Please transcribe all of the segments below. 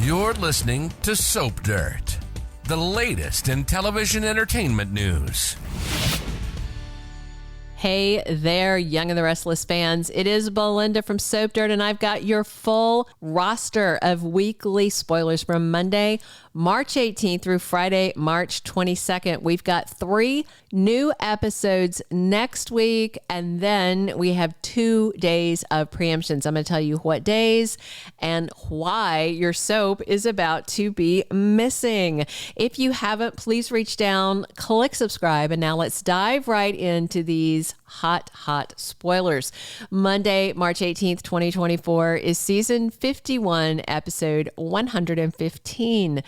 You're listening to Soap Dirt, the latest in television entertainment news. Hey there, Young and the Restless fans. It is Belinda from Soap Dirt, and I've got your full roster of weekly spoilers from Monday, March 18th through Friday, March 22nd. We've got 3 new episodes next week, and then we have 2 days of preemptions. I'm going to tell you what days and why your soap is about to be missing. If you haven't, please reach down, click subscribe, and now let's dive right into these hot spoilers. Monday, March 18th, 2024 is season 51, episode 115.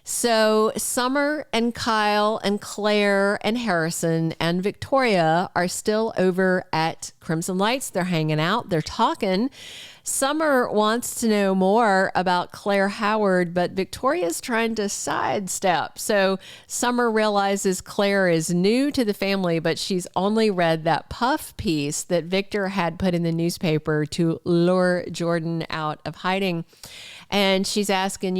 So Summer and Kyle and Claire and Harrison and Victoria are still over at Crimson Lights. They're hanging out. They're talking. Summer wants to know more about Claire Howard, but Victoria's trying to sidestep. So Summer realizes Claire is new to the family, but she's only read that puff piece that Victor had put in the newspaper to lure Jordan out of hiding. And she's asking,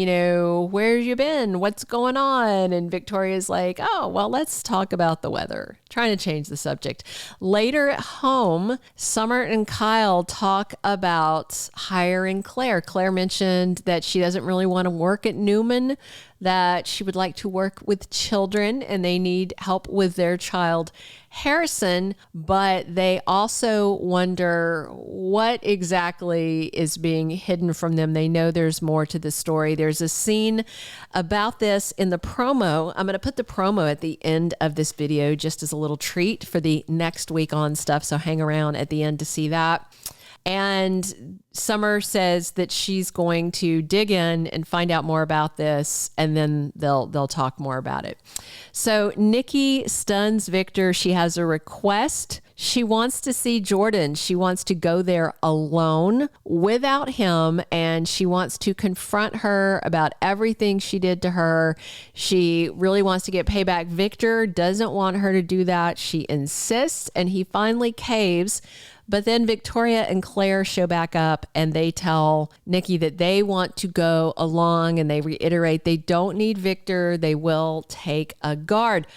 where have you been? What's going on? And Victoria's like, oh, well, let's talk about the weather. Trying to change the subject. Later at home, Summer and Kyle talk about hiring Claire. Claire mentioned that she doesn't really want to work at Newman, that she would like to work with children and they need help with their child, Harrison, but they also wonder what exactly is being hidden from them. They know there's more to the story. There's a scene about this in the promo. I'm going to put the promo at the end of this video just as a little treat for the next week on stuff. So hang around at the end to see that. And Summer says that she's going to dig in and find out more about this, and then they'll talk more about it. So Nikki stuns Victor. She has a request. She wants to see Jordan. She wants to go there alone without him, and she wants to confront her about everything she did to her. She really wants to get payback. Victor doesn't want her to do that. She insists, and he finally caves. But then Victoria and Claire show back up and they tell Nikki that they want to go along, and they reiterate they don't need Victor. They will take a guard.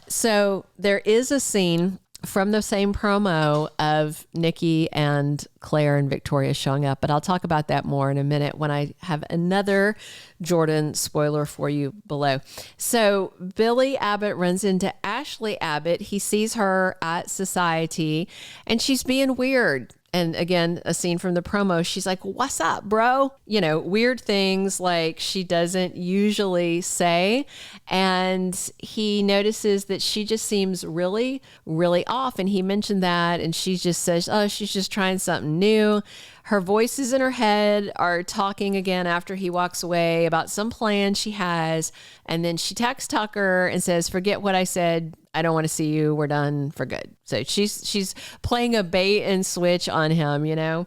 So there is a scene from the same promo of Nikki and Claire and Victoria showing up, but I'll talk about that more in a minute when I have another Jordan spoiler for you below. So Billy Abbott runs into Ashley Abbott. He sees her at Society and she's being weird. And again, a scene from the promo, she's like, what's up, bro? Weird things like she doesn't usually say. And he notices that she just seems really, really off. And he mentioned that. And she just says, oh, she's just trying something new. Her voices in her head are talking again after he walks away about some plan she has. And then she texts Tucker and says, forget what I said. I don't want to see you. We're done for good. So she's playing a bait and switch on him,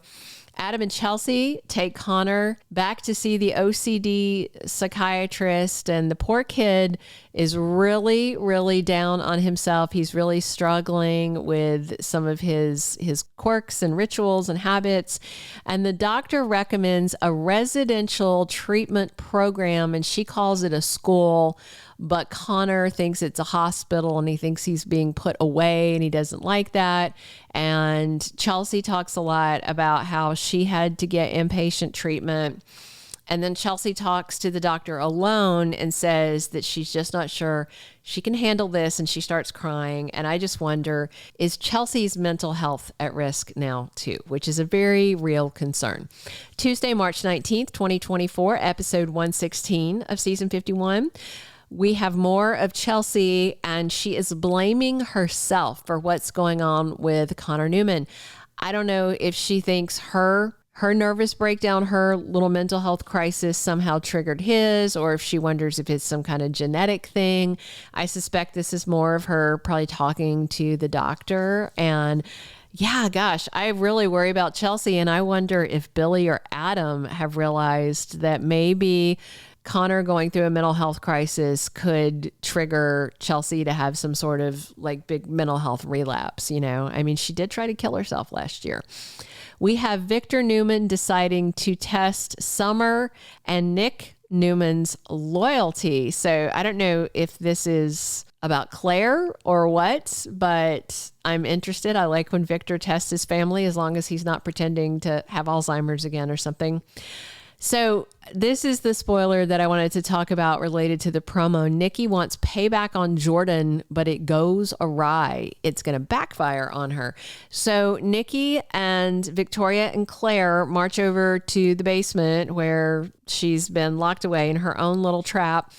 Adam and Chelsea take Connor back to see the OCD psychiatrist, and the poor kid is really, really down on himself. He's really struggling with some of his quirks and rituals and habits. And the doctor recommends a residential treatment program, and she calls it a school. But Connor thinks it's a hospital and he thinks he's being put away and he doesn't like that. And Chelsea talks a lot about how she had to get inpatient treatment. And then Chelsea talks to the doctor alone and says that she's just not sure she can handle this, and she starts crying. And I just wonder, is Chelsea's mental health at risk now too? Which is a very real concern. Tuesday, March 19th, 2024, episode 116 of season 51. We have more of Chelsea, and she is blaming herself for what's going on with Connor Newman. I don't know if she thinks her nervous breakdown, her little mental health crisis somehow triggered his, or if she wonders if it's some kind of genetic thing. I suspect this is more of her probably talking to the doctor. And yeah, gosh, I really worry about Chelsea, and I wonder if Billy or Adam have realized that maybe Connor going through a mental health crisis could trigger Chelsea to have some sort of like big mental health relapse. I mean, she did try to kill herself last year. We have Victor Newman deciding to test Summer and Nick Newman's loyalty. So I don't know if this is about Claire or what, but I'm interested. I like when Victor tests his family as long as he's not pretending to have Alzheimer's again or something. So this is the spoiler that I wanted to talk about related to the promo. Nikki wants payback on Jordan, but it goes awry. It's going to backfire on her. So Nikki and Victoria and Claire march over to the basement where she's been locked away in her own little trap.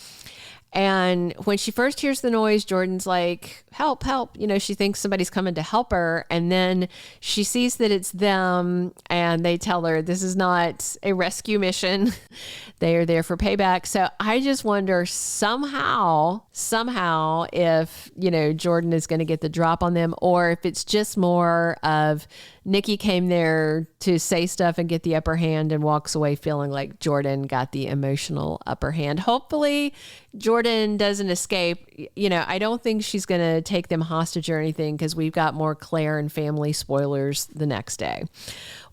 And when she first hears the noise, Jordan's like, help, help. You know, she thinks somebody's coming to help her. And then she sees that it's them and they tell her this is not a rescue mission. They are there for payback. So I just wonder somehow if, you know, Jordan is going to get the drop on them, or if it's just more of Nikki came there to say stuff and get the upper hand and walks away feeling like Jordan got the emotional upper hand. Hopefully Jordan doesn't escape. You know, I don't think she's going to take them hostage or anything because we've got more Claire and family spoilers the next day.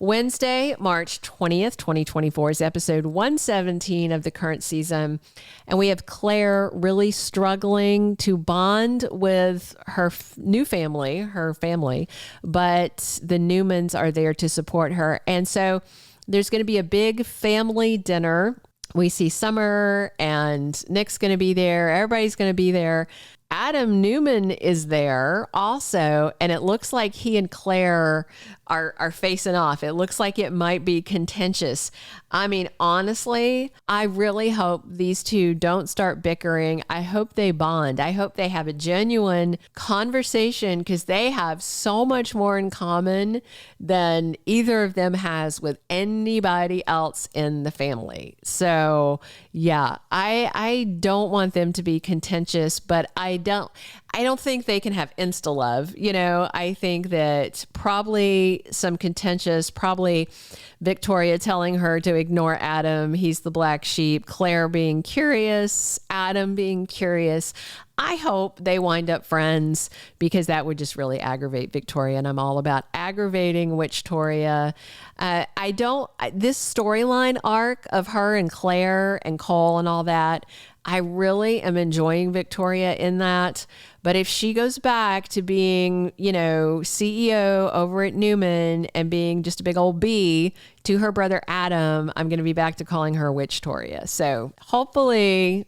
Wednesday, March 20th, 2024 is episode 117 of the current season. And we have Claire really struggling to bond with her new family, but the Newmans are there to support her. And so there's going to be a big family dinner. We see Summer and Nick's going to be there. Everybody's going to be there. Adam Newman is there also, and it looks like he and Claire are facing off. It looks like it might be contentious. I mean, honestly, I really hope these two don't start bickering. I hope they bond. I hope they have a genuine conversation because they have so much more in common than either of them has with anybody else in the family. So yeah, I don't want them to be contentious, but I don't think they can have insta love. You know, I think that probably some contentious, probably Victoria telling her to ignore Adam. He's the black sheep. Claire being curious, Adam being curious. I hope they wind up friends because that would just really aggravate Victoria. And I'm all about aggravating Witchtoria. This storyline arc of her and Claire and Cole and all that, I really am enjoying Victoria in that. But if she goes back to being, you know, CEO over at Newman and being just a big old B to her brother Adam, I'm going to be back to calling her Witchtoria. So hopefully,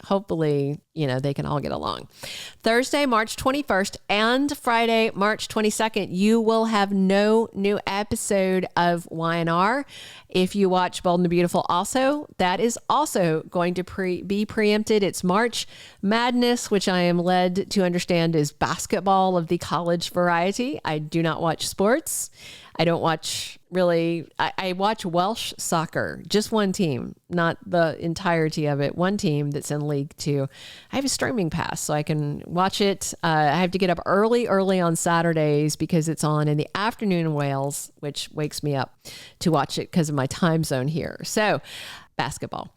you know, they can all get along. Thursday, March 21st and Friday, March 22nd, you will have no new episode of Y&R. If you watch Bold and the Beautiful also, that is also going to be preempted. It's March Madness, which I am led to understand is basketball of the college variety. I do not watch sports. I don't watch really, I watch Welsh soccer, just one team, not the entirety of it. One team that's in League Two. I have a streaming pass so I can watch it. I have to get up early on Saturdays because it's on in the afternoon in Wales, which wakes me up to watch it because of my time zone here. So basketball.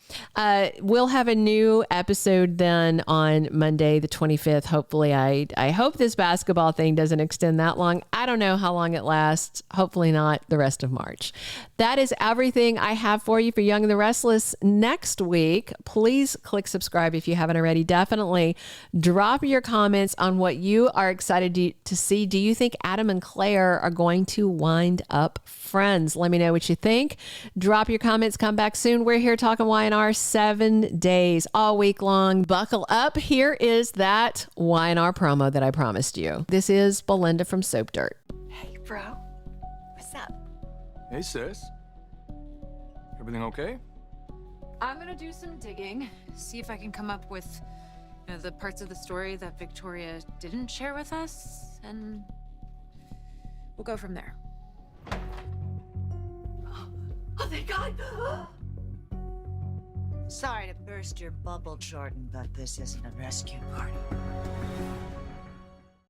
We'll have a new episode then on Monday, the 25th. Hopefully, I hope this basketball thing doesn't extend that long. I don't know how long it lasts. Hopefully not the rest of March. That is everything I have for you for Young and the Restless next week. Please click subscribe if you haven't already. Definitely drop your comments on what you are excited to see. Do you think Adam and Claire are going to wind up friends? Let me know what you think. Drop your comments. Come back soon. We're here talking Y&R 7 days, all week long. Buckle up. Here is that Y&R promo that I promised you. This is Belinda from Soap Dirt. Hey, bro. What's up? Hey, sis. Everything okay? I'm gonna do some digging, see if I can come up with, you know, the parts of the story that Victoria didn't share with us, and we'll go from there. Oh, thank God! Sorry to burst your bubble, Jordan, but this isn't a rescue party.